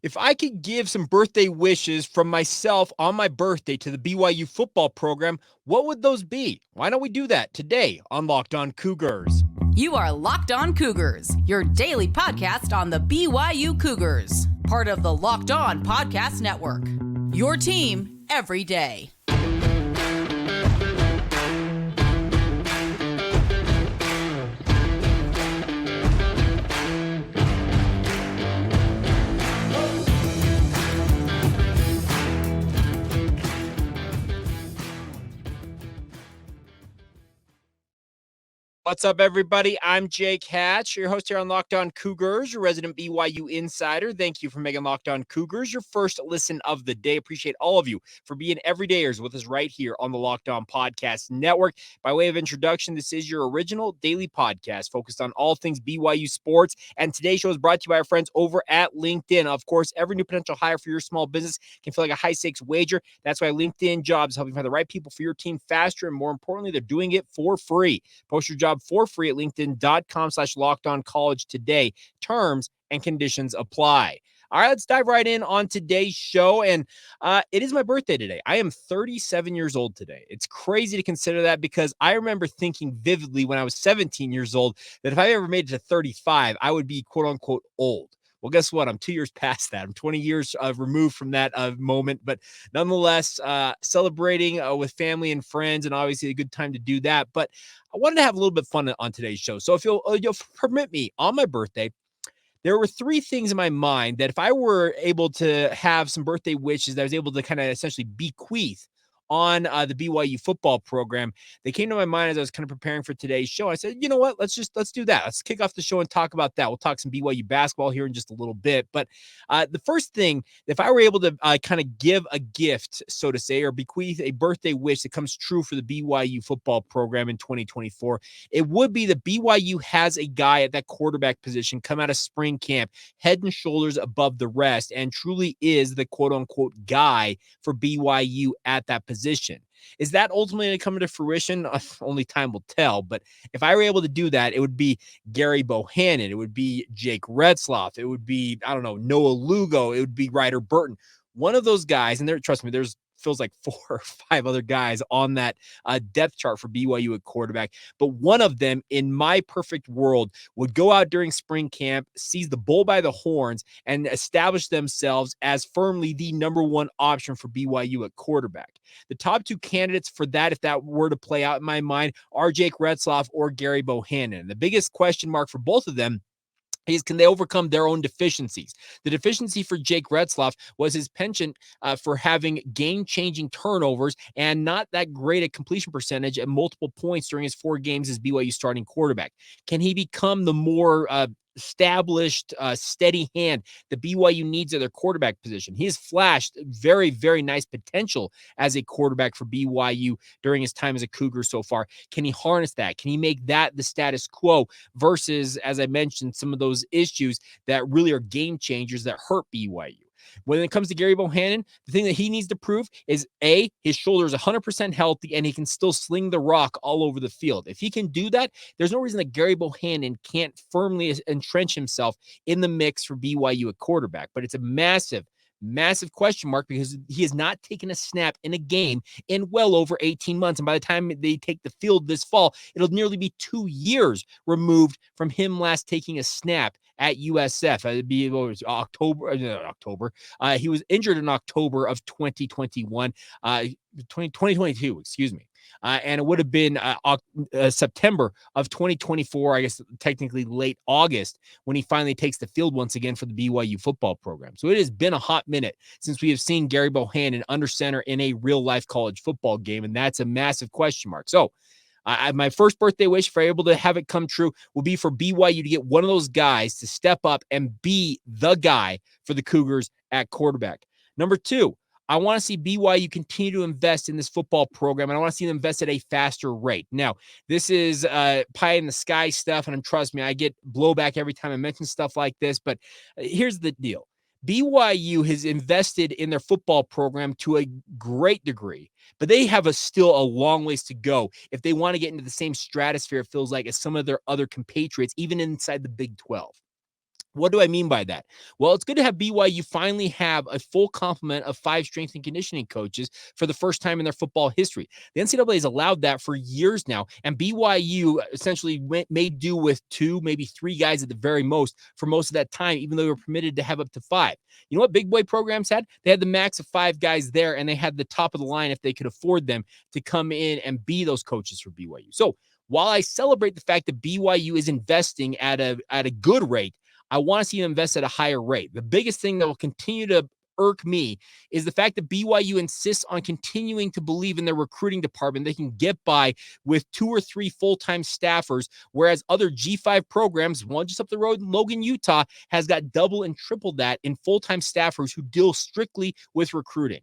If I could give some birthday wishes from myself on my birthday to the BYU football program, what would those be? Why don't we do that today on Locked On Cougars? You are Locked On Cougars, your daily podcast on the BYU Cougars, part of the Locked On Podcast Network. Your team every day. What's up, everybody? I'm Jake Hatch, your host here on Locked On Cougars, your resident BYU insider. Thank you for making Locked On Cougars your first listen of the day. Appreciate all of you for being everydayers with us right here on the Locked On Podcast Network. By way of introduction, this is your original daily podcast focused on all things BYU sports. And today's show is brought to you by our friends over at LinkedIn. Of course, every new potential hire for your small business can feel like a high-stakes wager. That's why LinkedIn Jobs help you find the right people for your team faster. And more importantly, they're doing it for free. Post your job for free at linkedin.com/lockedoncollege today. Terms and conditions apply. All right, let's dive right in on today's show. And it is my birthday today. I am 37 years old today. It's crazy to consider that because I remember thinking vividly when I was 17 years old that if I ever made it to 35, I would be quote unquote old. Well, guess what? I'm 2 years past that. I'm 20 years removed from that moment, but nonetheless, celebrating with family and friends, and obviously a good time to do that. But I wanted to have a little bit of fun on today's show. So if you'll permit me, on my birthday, there were three things in my mind that if I were able to have some birthday wishes that I was able to kind of essentially bequeath on the BYU football program, they came to my mind as I was kind of preparing for today's show. I said, you know what, let's do that. Let's kick off the show and talk about that. We'll talk some BYU basketball here in just a little bit. But the first thing, if I were able to kind of give a gift, so to say, or bequeath a birthday wish that comes true for the BYU football program in 2024, it would be that BYU has a guy at that quarterback position come out of spring camp, head and shoulders above the rest, and truly is the quote unquote guy for BYU at that position. Is that ultimately going to come to fruition? Only time will tell. But if I were able to do that, it would be Gerry Bohanon. It would be Jake Retzlaff. It would be, I don't know, Noah Lugo. It would be Ryder Burton. One of those guys, and there, trust me, there's feels like 4 or 5 other guys on that depth chart for BYU at quarterback. But one of them, in my perfect world, would go out during spring camp, seize the bull by the horns, and establish themselves as firmly the number one option for BYU at quarterback. The top 2 candidates for that, if that were to play out in my mind, are Jake Retzlaff or Gerry Bohanon. The biggest question mark for both of them is, can they overcome their own deficiencies? The deficiency for Jake Retzlaff was his penchant for having game-changing turnovers and not that great a completion percentage at multiple points during his 4 games as BYU starting quarterback. Can he become the more established, steady hand the BYU needs at their quarterback position? He has flashed very, very nice potential as a quarterback for BYU during his time as a Cougar so far. Can he harness that? Can he make that the status quo versus, as I mentioned, some of those issues that really are game changers that hurt BYU? When it comes to Gerry Bohanon, the thing that he needs to prove is, A, his shoulder is 100% healthy and he can still sling the rock all over the field. If he can do that, there's no reason that Gerry Bohanon can't firmly entrench himself in the mix for BYU at quarterback. But it's a massive question mark because he has not taken a snap in a game in well over 18 months. And by the time they take the field this fall, it'll nearly be 2 years removed from him last taking a snap at USF. It'd be October. He was injured in October of 2021, 2022, excuse me. And it would have been September of 2024, I guess technically late August, when he finally takes the field once again for the BYU football program. So it has been a hot minute since we have seen Gerry Bohanon under center in a real-life college football game, and that's a massive question mark. So my first birthday wish, if I'm able to have it come true, will be for BYU to get one of those guys to step up and be the guy for the Cougars at quarterback. Number 2, I want to see BYU continue to invest in this football program, and I want to see them invest at a faster rate. Now, this is pie in the sky stuff, and trust me, I get blowback every time I mention stuff like this, but here's the deal. BYU has invested in their football program to a great degree, but they have still a long ways to go if they want to get into the same stratosphere, it feels like, as some of their other compatriots, even inside the Big 12. What do I mean by that? Well, it's good to have BYU finally have a full complement of 5 strength and conditioning coaches for the first time in their football history. The NCAA has allowed that for years now, and BYU essentially made do with 2, maybe 3 guys at the very most for most of that time, even though they were permitted to have up to 5. You know what big boy programs had? They had the max of 5 guys there, and they had the top of the line, if they could afford them, to come in and be those coaches for BYU. So while I celebrate the fact that BYU is investing at a good rate, I want to see them invest at a higher rate. The biggest thing that will continue to irk me is the fact that BYU insists on continuing to believe in their recruiting department. They can get by with 2 or 3 full-time staffers, whereas other G5 programs, one just up the road in Logan, Utah, has got double and triple that in full-time staffers who deal strictly with recruiting.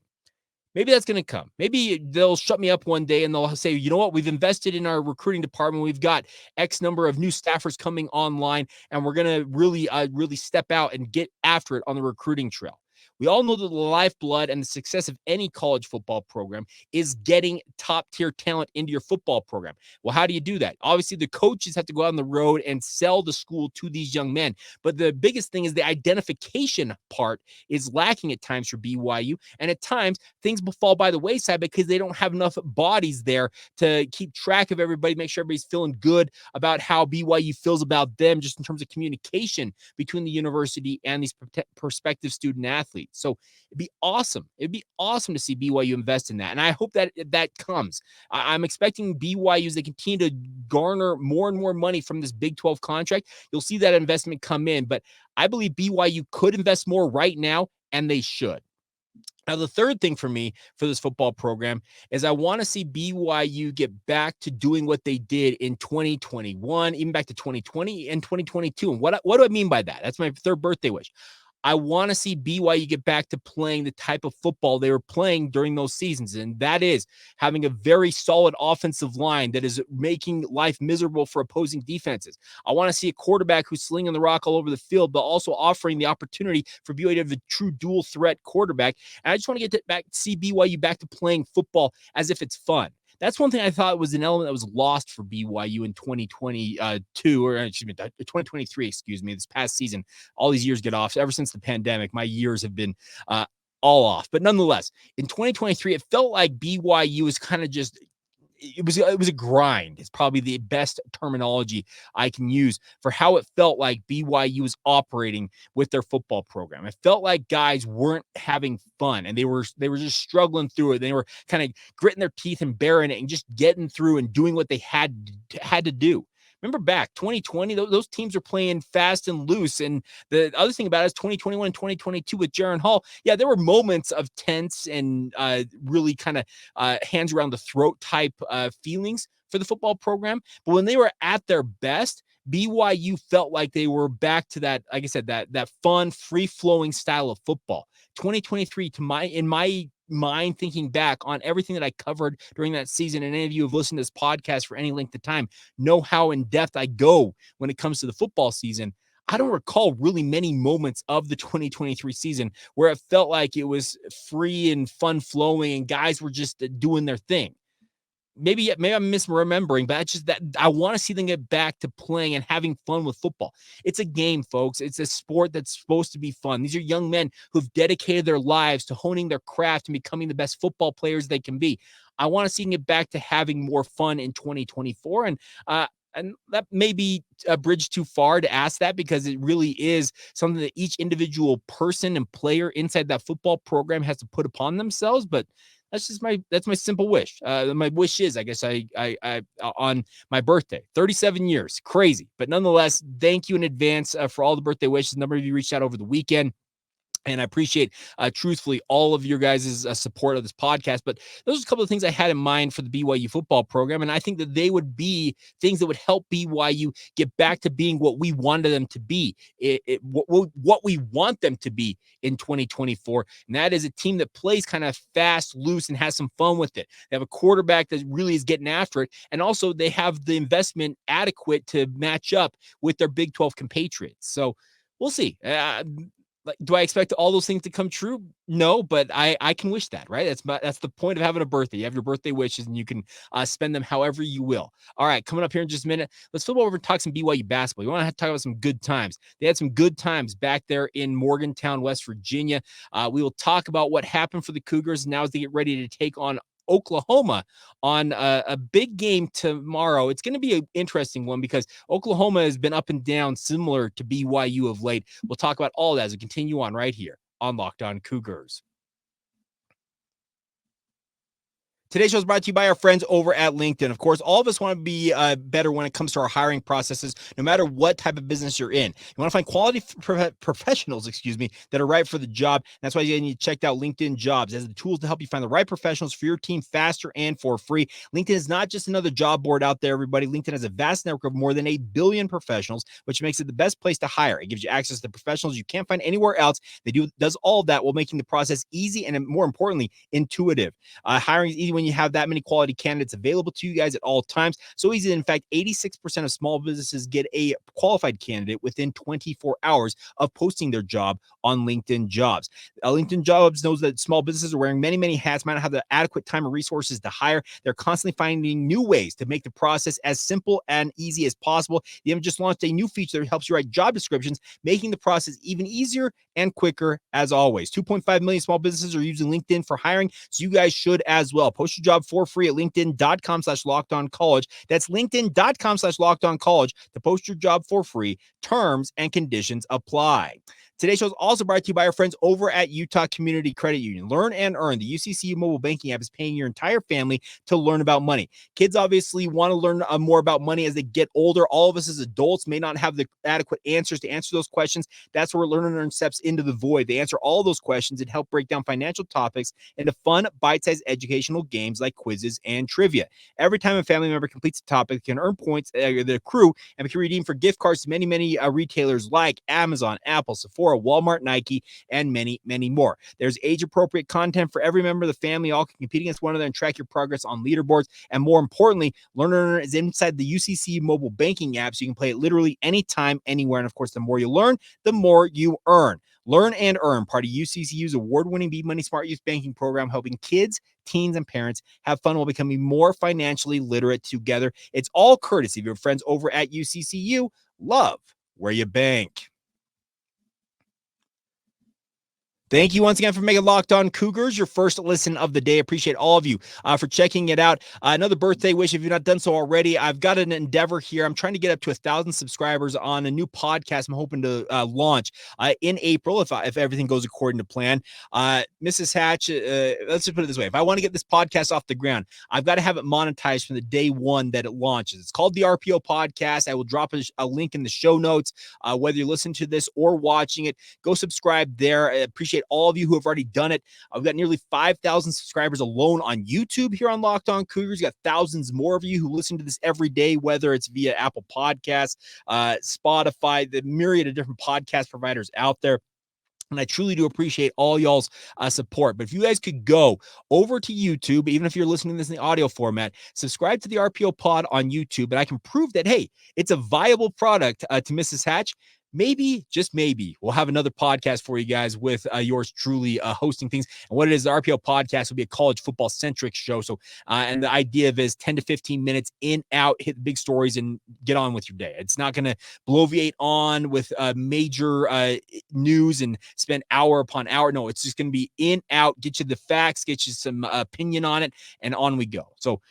Maybe that's going to come. Maybe they'll shut me up one day and they'll say, you know what, we've invested in our recruiting department. We've got X number of new staffers coming online, and we're going to really step out and get after it on the recruiting trail. We all know that the lifeblood and the success of any college football program is getting top-tier talent into your football program. Well, how do you do that? Obviously, the coaches have to go out on the road and sell the school to these young men. But the biggest thing is the identification part is lacking at times for BYU. And at times, things will fall by the wayside because they don't have enough bodies there to keep track of everybody, make sure everybody's feeling good about how BYU feels about them, just in terms of communication between the university and these prospective student athletes. So it'd be awesome. It'd be awesome to see BYU invest in that. And I hope that comes. I'm expecting BYU, as they continue to garner more and more money from this Big 12 contract, you'll see that investment come in. But I believe BYU could invest more right now, and they should. Now, the third thing for me for this football program is I want to see BYU get back to doing what they did in 2021, even back to 2020 and 2022. And what do I mean by that? That's my third birthday wish. I want to see BYU get back to playing the type of football they were playing during those seasons. And that is having a very solid offensive line that is making life miserable for opposing defenses. I want to see a quarterback who's slinging the rock all over the field, but also offering the opportunity for BYU to have a true dual threat quarterback. And I just want to get back, see BYU back to playing football as if it's fun. That's one thing I thought was an element that was lost for BYU in 2022, or excuse me, 2023, excuse me, this past season. All these years get off. Ever since the pandemic, my years have been all off. But nonetheless, in 2023, it felt like BYU was kind of just, it was a grind. It's probably the best terminology I can use for how it felt like BYU was operating with their football program. It felt like guys weren't having fun, and they were just struggling through it. They were kind of gritting their teeth and bearing it and just getting through and doing what they had to do. Remember back 2020, those teams are playing fast and loose. And the other thing about it is 2021 and 2022 with Jaron Hall. Yeah, there were moments of tense and really kind of hands around the throat type feelings for the football program. But when they were at their best, BYU felt like they were back to that, like I said, that fun, free-flowing style of football. 2023, in my mind, thinking back on everything that I covered during that season, and any of you have listened to this podcast for any length of time know how in depth I go when it comes to the football season. I don't recall really many moments of the 2023 season where it felt like it was free and fun flowing and guys were just doing their thing. Maybe I'm misremembering, but it's just that I want to see them get back to playing and having fun with football. It's a game, folks. It's a sport that's supposed to be fun. These are young men who've dedicated their lives to honing their craft and becoming the best football players they can be. I want to see them get back to having more fun in 2024. And that may be a bridge too far to ask that, because it really is something that each individual person and player inside that football program has to put upon themselves. But that's my simple wish. My wish is, I guess, I on my birthday, 37 years, crazy. But nonetheless, thank you in advance for all the birthday wishes. A number of you reached out over the weekend. And I appreciate, truthfully, all of your guys' support of this podcast. But those are a couple of things I had in mind for the BYU football program. And I think that they would be things that would help BYU get back to being what we wanted them to be, what we want them to be in 2024. And that is a team that plays kind of fast, loose, and has some fun with it. They have a quarterback that really is getting after it. And also they have the investment adequate to match up with their Big 12 compatriots. So we'll see. Like, do I expect all those things to come true? No, but I can wish that, right? That's the point of having a birthday. You have your birthday wishes, and you can spend them however you will. All right, coming up here in just a minute, let's flip over and talk some BYU basketball. You want to talk about some good times. They had some good times back there in Morgantown, West Virginia. We will talk about what happened for the Cougars now as they get ready to take on Oklahoma on a big game tomorrow. It's going to be an interesting one because Oklahoma has been up and down similar to BYU of late. We'll talk about all that as we continue on right here on Locked On Cougars. Today's show is brought to you by our friends over at LinkedIn. Of course, all of us want to be better when it comes to our hiring processes, no matter what type of business you're in. You want to find quality professionals, that are right for the job. That's why you need to check out LinkedIn Jobs. It has the tools to help you find the right professionals for your team faster and for free. LinkedIn is not just another job board out there, everybody. LinkedIn has a vast network of more than 8 billion professionals, which makes it the best place to hire. It gives you access to professionals you can't find anywhere else. Does all of that while making the process easy and, more importantly, intuitive. Hiring is easy when you have that many quality candidates available to you guys at all times. So easy that, in fact, 86% of small businesses get a qualified candidate within 24 hours of posting their job on LinkedIn Jobs. LinkedIn Jobs knows that small businesses are wearing many, many hats, might not have the adequate time or resources to hire. They're constantly finding new ways to make the process as simple and easy as possible. They have just launched a new feature that helps you write job descriptions, making the process even easier and quicker as always. 2.5 million small businesses are using LinkedIn for hiring, so you guys should as well. Post your job for free at linkedin.com/lockedoncollege. That's linkedin.com/lockedoncollege to post your job for free. Terms and conditions apply. Today's show is also brought to you by our friends over at Utah Community Credit Union. Learn and earn. The UCCU mobile banking app is paying your entire family to learn about money. Kids obviously want to learn more about money as they get older. All of us as adults may not have the adequate answers to answer those questions. That's where Learn and Earn steps into the void. They answer all those questions and help break down financial topics into fun, bite-sized educational games like quizzes and trivia. Every time a family member completes a topic, they can earn points that accrue and can redeem for gift cards to many, many retailers like Amazon, Apple, Sephora, Walmart, Nike, and many, many more. There's age-appropriate content for every member of the family. All can compete against one another and track your progress on leaderboards. And more importantly, Learn and Earn is inside the UCC mobile banking app, so you can play it literally anytime, anywhere. And of course, the more you learn, the more you earn. Learn and Earn, part of UCCU's award-winning Be Money Smart Youth Banking program, helping kids, teens, and parents have fun while becoming more financially literate together. It's all courtesy of your friends over at UCCU. Love where you bank. Thank you once again for making Locked On Cougars your first listen of the day. Appreciate all of you for checking it out. Another birthday wish, if you've not done so already. I've got an endeavor here. I'm trying to get up to 1,000 subscribers on a new podcast I'm hoping to launch in April if everything goes according to plan. Mrs. Hatch, let's just put it this way. If I want to get this podcast off the ground, I've got to have it monetized from the day one that it launches. It's called the RPO Podcast. I will drop a link in the show notes. Whether you listen to this or watching it, go subscribe there. I appreciate all of you who have already done it. I've got nearly 5,000 subscribers alone on YouTube here on Locked On Cougars. Got thousands more of you who listen to this every day, whether it's via Apple Podcasts, Spotify, the myriad of different podcast providers out there. And I truly do appreciate all y'all's support. But if you guys could go over to YouTube, even if you're listening to this in the audio format, subscribe to the RPO Pod on YouTube, and I can prove that, hey, it's a viable product to Mrs. Hatch. Maybe, just maybe, we'll have another podcast for you guys with yours truly hosting things. And what it is, the RPO Podcast will be a college football-centric show. So, and the idea of it is 10 to 15 minutes in, out, hit the big stories, and get on with your day. It's not going to bloviate on with major news and spend hour upon hour. No, it's just going to be in, out, get you the facts, get you some opinion on it, and on we go. So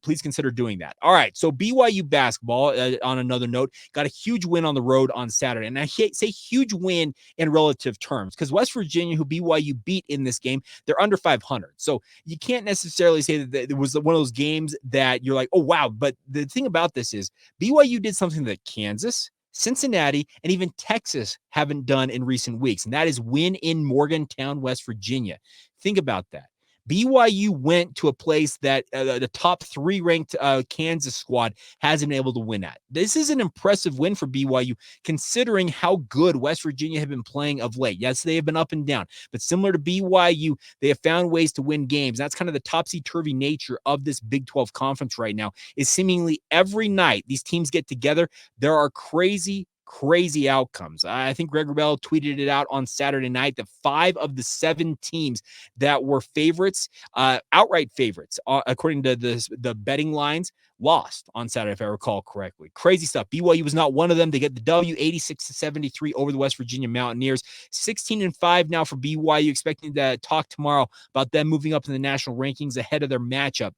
please consider doing that. All right, so BYU basketball, on another note, got a huge win on the road on Saturday. And I say huge win in relative terms because West Virginia, who BYU beat in this game, they're under 500. So you can't necessarily say that it was one of those games that you're like, oh, wow. But the thing about this is BYU did something that Kansas, Cincinnati, and even Texas haven't done in recent weeks, and that is win in Morgantown, West Virginia. Think about that. BYU went to a place that the top 3 ranked Kansas squad hasn't been able to win at. This is an impressive win for BYU, considering how good West Virginia have been playing of late. Yes, they have been up and down, but similar to BYU, they have found ways to win games. That's kind of the topsy-turvy nature of this Big 12 conference right now, is seemingly every night these teams get together, there are crazy crazy outcomes. I think Greg Wrubell tweeted it out on Saturday night that 5 of the 7 teams that were favorites, outright favorites, according to the betting lines, lost on Saturday, if I recall correctly. Crazy stuff. BYU was not one of them. They get the W, 86-73 over the West Virginia Mountaineers. 16-5 now for BYU, expecting to talk tomorrow about them moving up in the national rankings ahead of their matchup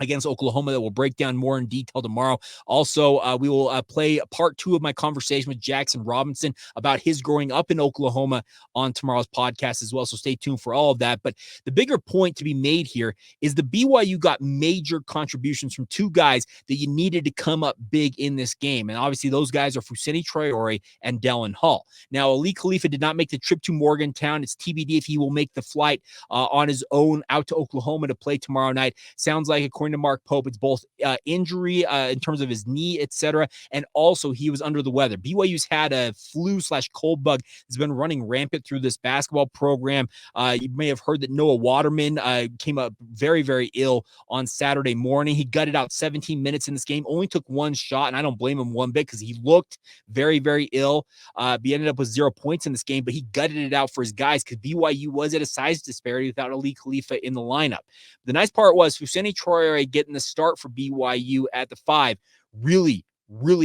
against Oklahoma that we'll break down more in detail tomorrow. Also, we will play part 2 of my conversation with Jackson Robinson about his growing up in Oklahoma on tomorrow's podcast as well. So stay tuned for all of that. But the bigger point to be made here is the BYU got major contributions from 2 guys that you needed to come up big in this game. And obviously those guys are Foussenyi, Traore, and Dallin Hall. Now, Ali Khalifa did not make the trip to Morgantown. It's TBD if he will make the flight on his own out to Oklahoma to play tomorrow night. Sounds like, according to Mark Pope, it's both injury in terms of his knee, etc., and also he was under the weather. BYU's had a flu/cold bug that's been running rampant through this basketball program. You may have heard that Noah Waterman came up very, very ill on Saturday morning. He gutted out 17 minutes in this game, only took 1 shot, and I don't blame him one bit because he looked very, very ill. He ended up with 0 points in this game, but he gutted it out for his guys because BYU was at a size disparity without Ali Khalifa in the lineup. The nice part was Foussenyi Traore getting the start for BYU at the 5 really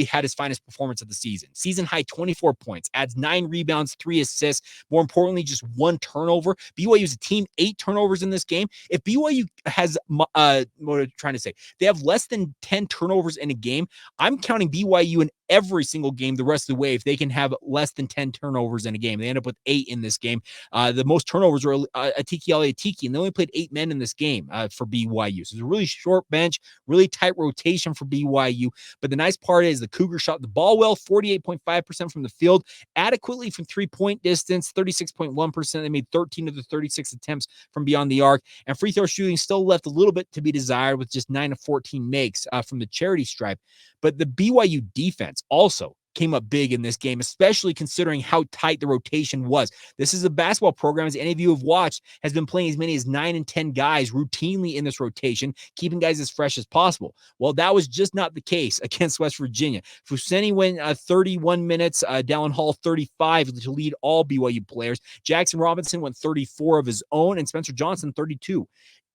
had his finest performance of the season. Season high 24 points, adds 9 rebounds, 3 assists. More importantly, just 1 turnover. BYU's a team, 8 turnovers in this game. If BYU has, what am I trying to say? They have less than 10 turnovers in a game. I'm counting BYU in every single game the rest of the way if they can have less than 10 turnovers in a game. They end up with 8 in this game. The most turnovers were Atiki Atiki, and they only played 8 men in this game for BYU. So it's a really short bench, really tight rotation for BYU. But the nice part is the Cougars shot the ball well, 48.5% from the field, adequately from 3-point distance, 36.1%. They made 13 of the 36 attempts from beyond the arc, and free throw shooting still left a little bit to be desired with just 9 of 14 makes from the charity stripe. But the BYU defense also came up big in this game, especially considering how tight the rotation was. This is a basketball program, as any of you have watched, has been playing as many as 9 and 10 guys routinely in this rotation, keeping guys as fresh as possible. Well, that was just not the case against West Virginia. Foussenyi went 31 minutes, Dallin Hall 35 to lead all BYU players. Jackson Robinson went 34 of his own, and Spencer Johnson 32.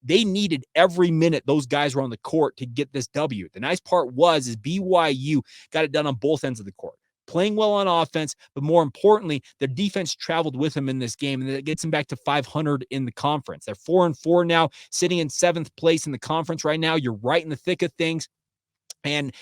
They needed every minute those guys were on the court to get this W. The nice part is BYU got it done on both ends of the court, playing well on offense, but more importantly, their defense traveled with them in this game, and that gets them back to 500 in the conference. They're 4-4 now, sitting in 7th place in the conference right now. You're right in the thick of things. And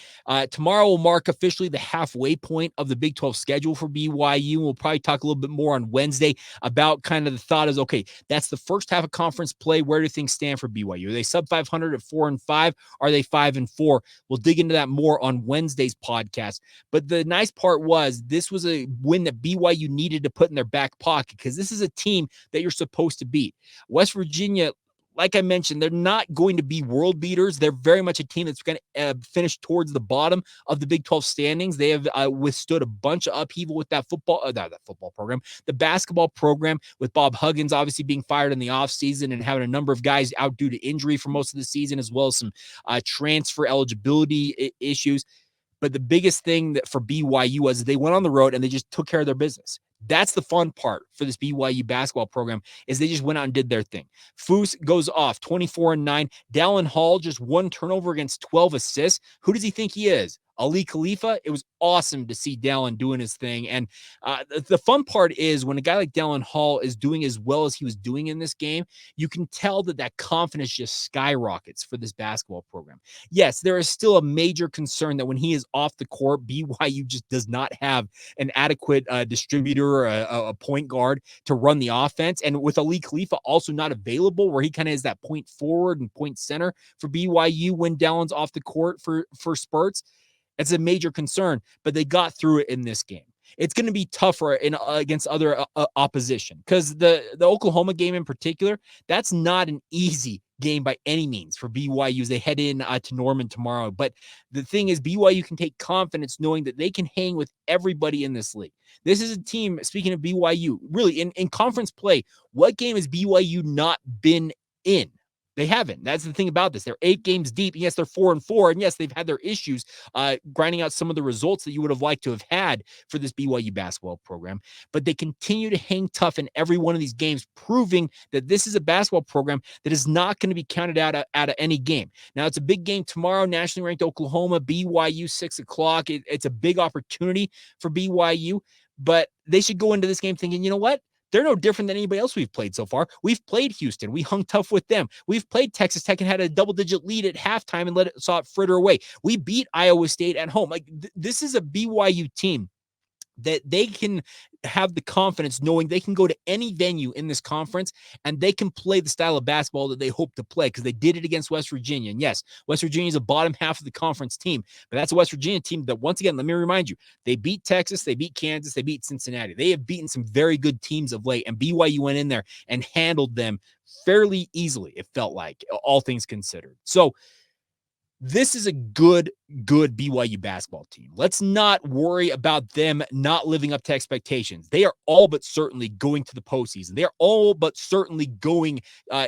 tomorrow will mark officially the halfway point of the Big 12 schedule for BYU. We'll probably talk a little bit more on Wednesday about kind of the thought is, okay, that's the first half of conference play. Where do things stand for BYU? Are they sub 500 at 4-5? Are they 5-4? We'll dig into that more on Wednesday's podcast. But the nice part was this was a win that BYU needed to put in their back pocket because this is a team that you're supposed to beat. West Virginia, like I mentioned, they're not going to be world beaters. They're very much a team that's going to finish towards the bottom of the Big 12 standings. They have withstood a bunch of upheaval with that football program, the basketball program, with Bob Huggins obviously being fired in the offseason and having a number of guys out due to injury for most of the season, as well as some transfer eligibility issues. But the biggest thing that for BYU was they went on the road and they just took care of their business. That's the fun part for this BYU basketball program is they just went out and did their thing. Foos goes off 24-9. Dallin Hall just 1 turnover against 12 assists. Who does he think he is? Ali Khalifa? It was awesome to see Dallin doing his thing. And the fun part is when a guy like Dallin Hall is doing as well as he was doing in this game, you can tell that confidence just skyrockets for this basketball program. Yes, there is still a major concern that when he is off the court, BYU just does not have an adequate distributor or a point guard to run the offense. And with Ali Khalifa also not available, where he kind of is that point forward and point center for BYU when Dallin's off the court for spurts, it's a major concern, but they got through it in this game. It's going to be tougher against other opposition because the Oklahoma game in particular, that's not an easy game by any means for BYU as they head in to Norman tomorrow. But the thing is, BYU can take confidence knowing that they can hang with everybody in this league. This is a team, speaking of BYU, really in conference play, what game has BYU not been in? They haven't. That's the thing about this. They're 8 games deep. Yes, they're 4-4. And yes, they've had their issues grinding out some of the results that you would have liked to have had for this BYU basketball program. But they continue to hang tough in every one of these games, proving that this is a basketball program that is not going to be counted out of any game. Now, it's a big game tomorrow, nationally ranked Oklahoma, BYU, 6 o'clock. It's a big opportunity for BYU, but they should go into this game thinking, you know what? They're no different than anybody else we've played so far. We've played Houston. We hung tough with them. We've played Texas Tech and had a double-digit lead at halftime and saw it fritter away. We beat Iowa State at home. Like this is a BYU team that they can have the confidence knowing they can go to any venue in this conference and they can play the style of basketball that they hope to play because they did it against West Virginia. And yes, West Virginia is a bottom half of the conference team, but that's a West Virginia team that, once again, let me remind you, they beat Texas, they beat Kansas, they beat Cincinnati. They have beaten some very good teams of late, and BYU went in there and handled them fairly easily, it felt like, all things considered. So this is a good BYU basketball team. Let's not worry about them not living up to expectations. They are all but certainly going to the postseason. They are all but certainly going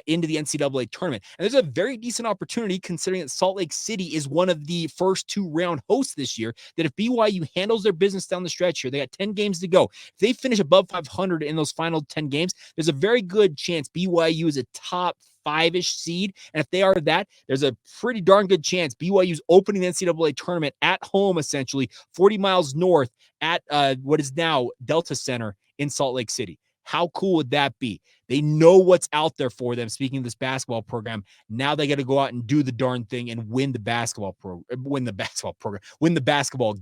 into the NCAA tournament. And there's a very decent opportunity, considering that Salt Lake City is one of the first 2-round hosts this year, that if BYU handles their business down the stretch here, they got 10 games to go. If they finish above 500 in those final 10 games, there's a very good chance BYU is a top 5-ish seed. And if they are that, there's a pretty darn good chance BYU's opening the NCAA tournament at home, essentially 40 miles north at what is now Delta Center in Salt Lake City. How cool would that be? They know what's out there for them. Speaking of this basketball program, now they got to go out and do the darn thing and win the basketball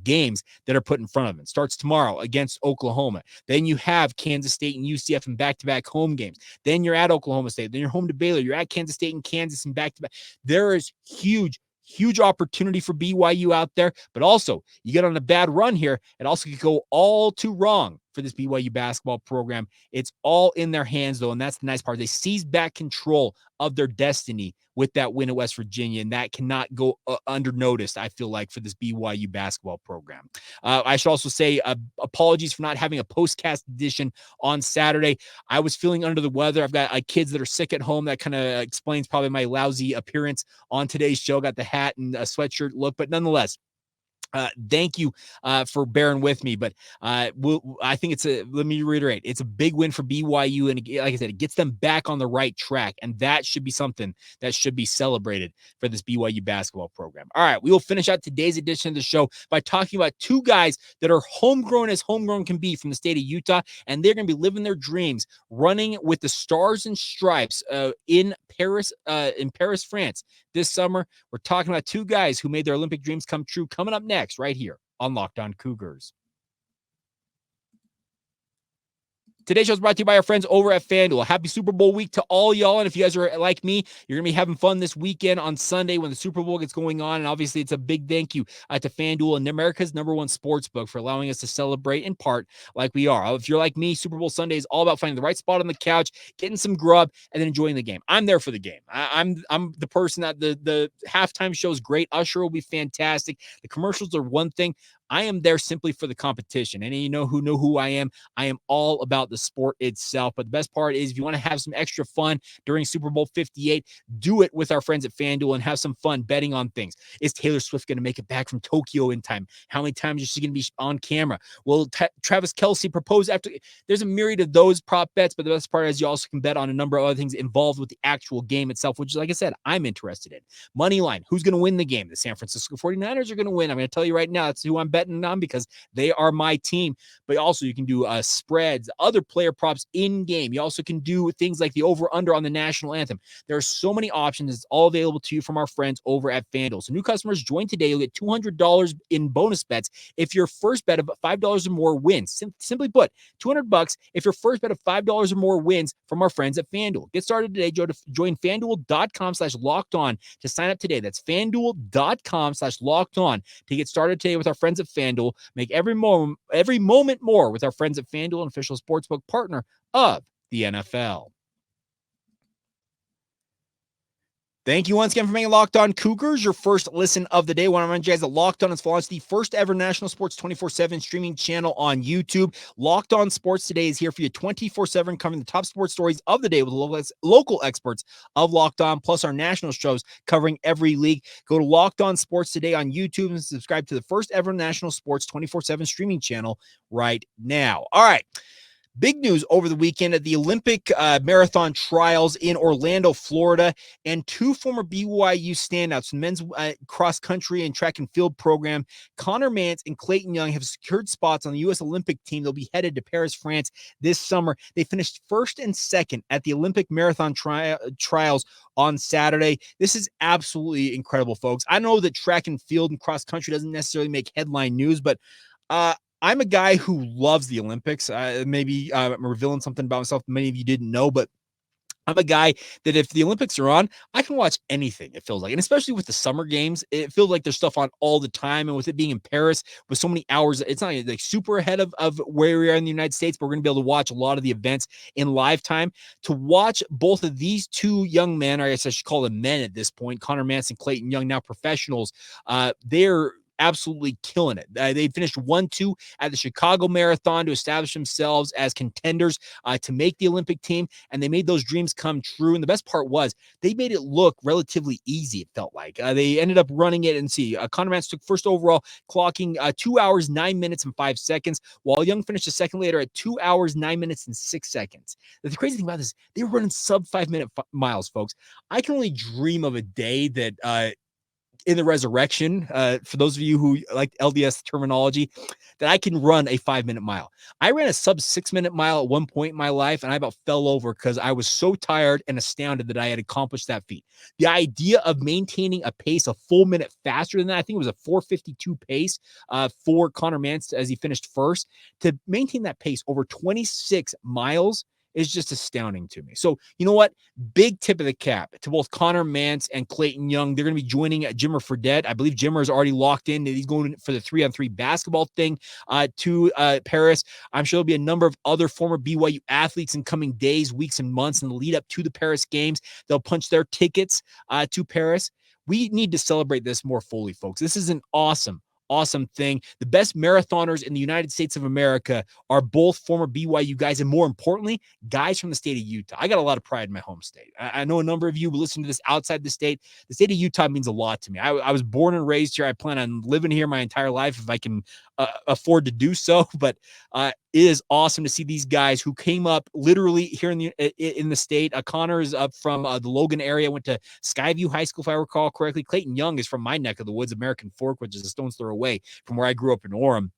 games that are put in front of them. It starts tomorrow against Oklahoma. Then you have Kansas State and UCF in back-to-back home games. Then you're at Oklahoma State. Then you're home to Baylor. You're at Kansas State and Kansas in back-to-back. There is huge opportunity for BYU out there, but also you get on a bad run here. It also could go all too wrong for this BYU basketball program. It's all in their hands, though, and that's the nice part. They seized back control of their destiny with that win at West Virginia, and that cannot go undernoticed, I feel like, for this BYU basketball program. I should also say apologies for not having a postcast edition on Saturday. I was feeling under the weather. I've got kids that are sick at home. That kind of explains probably my lousy appearance on today's show. Got the hat and a sweatshirt look, but nonetheless, thank you for bearing with me, but I think let me reiterate, it's a big win for BYU, and like I said, it gets them back on the right track, and that should be something that should be celebrated for this BYU basketball program. All right, we will finish out today's edition of the show by talking about two guys that are homegrown as homegrown can be from the state of Utah, and they're going to be living their dreams, running with the Stars and Stripes in Paris, France this summer. We're talking about two guys who made their Olympic dreams come true, coming up next right here on Locked On Cougars. Today's show is brought to you by our friends over at FanDuel. Happy Super Bowl week to all y'all. And if you guys are like me, you're going to be having fun this weekend on Sunday when the Super Bowl gets going on. And obviously, it's a big thank you to FanDuel and America's #1 sports book for allowing us to celebrate in part like we are. If you're like me, Super Bowl Sunday is all about finding the right spot on the couch, getting some grub, and then enjoying the game. I'm there for the game. I'm the person that the halftime show is great. Usher will be fantastic. The commercials are one thing. I am there simply for the competition. And you know who I am. I am all about the sport itself. But the best part is, if you want to have some extra fun during Super Bowl 58, do it with our friends at FanDuel and have some fun betting on things. Is Taylor Swift going to make it back from Tokyo in time? How many times is she going to be on camera? Will Travis Kelce propose after? There's a myriad of those prop bets, but the best part is you also can bet on a number of other things involved with the actual game itself, which, like I said, I'm interested in. Money line, who's going to win the game? The San Francisco 49ers are going to win. I'm going to tell you right now, that's who I'm betting on because they are my team. But also you can do spreads, other player props in game. You also can do things like the over under on the national anthem. There are so many options. It's all available to you from our friends over at FanDuel. So new customers join today. You'll get $200 in bonus bets if your first bet of $5 or more wins. Simply put, $200 if your first bet of $5 or more wins from our friends at FanDuel. Get started today. Join FanDuel.com/locked-on to sign up today. That's FanDuel.com/locked-on to get started today with our friends at FanDuel. Make every moment more with our friends at FanDuel, an official sportsbook partner of the NFL. Thank you once again for making Locked On Cougars your first listen of the day. I want to remind you guys that Locked On has launched the first ever national sports 24/7 streaming channel on YouTube. Locked On Sports Today is here for you 24/7, covering the top sports stories of the day with local experts of Locked On, plus our national shows covering every league. Go to Locked On Sports Today on YouTube and subscribe to the first ever national sports 24/7 streaming channel right now. All right. Big news over the weekend at the Olympic marathon trials in Orlando, Florida, and two former BYU standouts, the men's cross country and track and field program, Connor Mantx and Clayton Young, have secured spots on the U.S. Olympic team. They'll be headed to Paris, France this summer. They finished first and second at the Olympic marathon trials on Saturday. This is absolutely incredible, folks. I know that track and field and cross country doesn't necessarily make headline news, but I'm a guy who loves the Olympics. Maybe I'm revealing something about myself many of you didn't know, but I'm a guy that if the Olympics are on, I can watch anything, it feels like. And especially with the summer games, it feels like there's stuff on all the time. And with it being in Paris with so many hours, it's not like super ahead of where we are in the United States, but we're going to be able to watch a lot of the events in live time. To watch both of these two young men, or I guess I should call them men at this point, Connor Mantx and Clayton Young, now professionals, they're absolutely killing it. They finished 1-2 at the Chicago Marathon to establish themselves as contenders to make the Olympic team, and they made those dreams come true. And the best part was they made it look relatively easy, it felt like. They ended up running it, and Connor Mantx took first overall, clocking 2 hours, 9 minutes, and 5 seconds, while Young finished a second later at 2 hours, 9 minutes, and 6 seconds. The crazy thing about this, they were running sub 5-minute miles, folks. I can only dream of a day that in the resurrection, for those of you who like LDS terminology, that I can run a 5-minute mile. I ran a sub 6-minute mile at one point in my life, and I about fell over because I was so tired and astounded that I had accomplished that feat. The idea of maintaining a pace a full minute faster than that, I think it was a 4:52 pace for Connor Mantx as he finished first. To maintain that pace over 26 miles is just astounding to me. So, you know what? Big tip of the cap to both Connor Mantx and Clayton Young. They're going to be joining Jimmer Fredette. I believe Jimmer is already locked in. He's going for the 3-on-3 basketball thing to Paris. I'm sure there'll be a number of other former BYU athletes in coming days, weeks, and months in the lead up to the Paris games. They'll punch their tickets to Paris. We need to celebrate this more fully, folks. This is an awesome thing. The best marathoners in the United States of America are both former BYU guys, and more importantly, guys from the state of Utah. I got a lot of pride in my home state. I know a number of you listen to this outside the state. The state of Utah means a lot to me. I was born and raised here. I plan on living here my entire life if I can afford to do so. But it is awesome to see these guys who came up literally here in the state. Connor is up from the Logan area, went to Skyview High School, if I recall correctly. Clayton Young is from my neck of the woods, American Fork, which is a stone's throw away from where I grew up in Orem.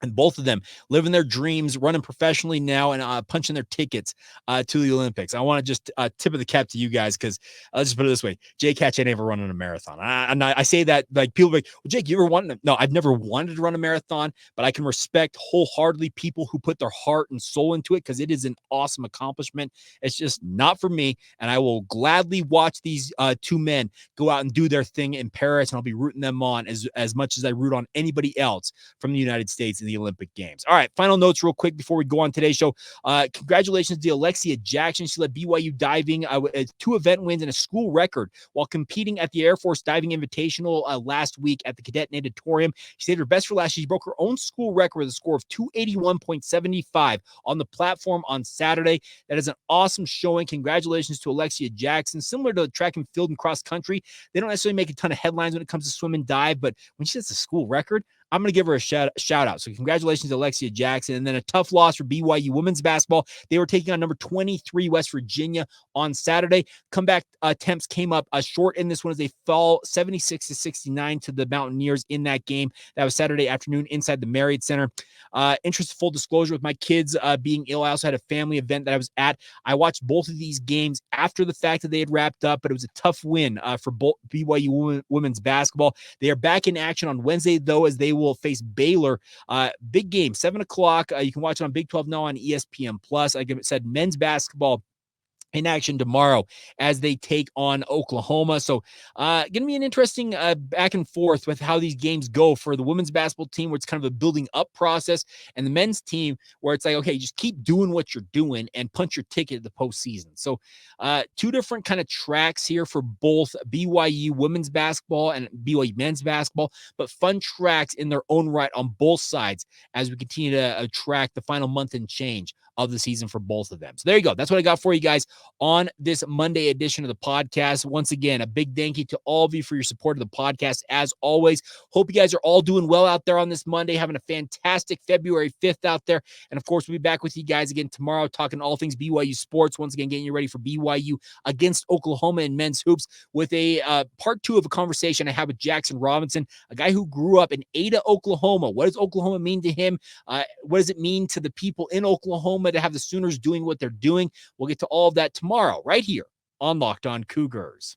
And both of them living their dreams, running professionally now, and punching their tickets to the Olympics. I want to just tip of the cap to you guys, because I'll just put it this way. Jake Hatch ain't ever running a marathon. I say that, like, people are like, well, Jake, you ever wanted to? No, I've never wanted to run a marathon, but I can respect wholeheartedly people who put their heart and soul into it, because it is an awesome accomplishment. It's just not for me, and I will gladly watch these two men go out and do their thing in Paris, and I'll be rooting them on as much as I root on anybody else from the United States in the Olympic Games. All right, final notes real quick before we go on today's show. Congratulations to Alexia Jackson. She led BYU diving 2 event wins and a school record while competing at the Air Force Diving Invitational last week at the Cadet Natatorium. She saved her best for last. She broke her own school record with a score of 281.75 on the platform on Saturday. That is an awesome showing. Congratulations to Alexia Jackson. Similar to track and field and cross country, they don't necessarily make a ton of headlines when it comes to swim and dive, but when she sets a school record, I'm going to give her a shout out. So congratulations to Alexia Jackson. And then a tough loss for BYU women's basketball. They were taking on number 23 West Virginia on Saturday. Comeback attempts came up short in this one as they fall 76-69 to the Mountaineers in that game. That was Saturday afternoon inside the Marriott Center. Interest, full disclosure, with my kids being ill, I also had a family event that I was at. I watched both of these games after the fact that they had wrapped up, but it was a tough win for BYU women's basketball. They are back in action on Wednesday, though, as they will face Baylor. Big game, 7 o'clock. You can watch it on Big 12 now on ESPN+. Like I said, men's basketball in action tomorrow as they take on Oklahoma. So going to be an interesting back and forth with how these games go for the women's basketball team, where it's kind of a building up process, and the men's team where it's like, okay, just keep doing what you're doing and punch your ticket at the postseason. So two different kind of tracks here for both BYU women's basketball and BYU men's basketball, but fun tracks in their own right on both sides as we continue to track the final month and change of the season for both of them. So there you go. That's what I got for you guys on this Monday edition of the podcast. Once again, a big thank you to all of you for your support of the podcast. As always, hope you guys are all doing well out there on this Monday, having a fantastic February 5th out there. And of course, we'll be back with you guys again tomorrow, talking all things BYU sports. Once again, getting you ready for BYU against Oklahoma in men's hoops with a part 2 of a conversation I had with Jackson Robinson, a guy who grew up in Ada, Oklahoma. What does Oklahoma mean to him? What does it mean to the people in Oklahoma to have the Sooners doing what they're doing? We'll get to all of that tomorrow right here on Locked On Cougars.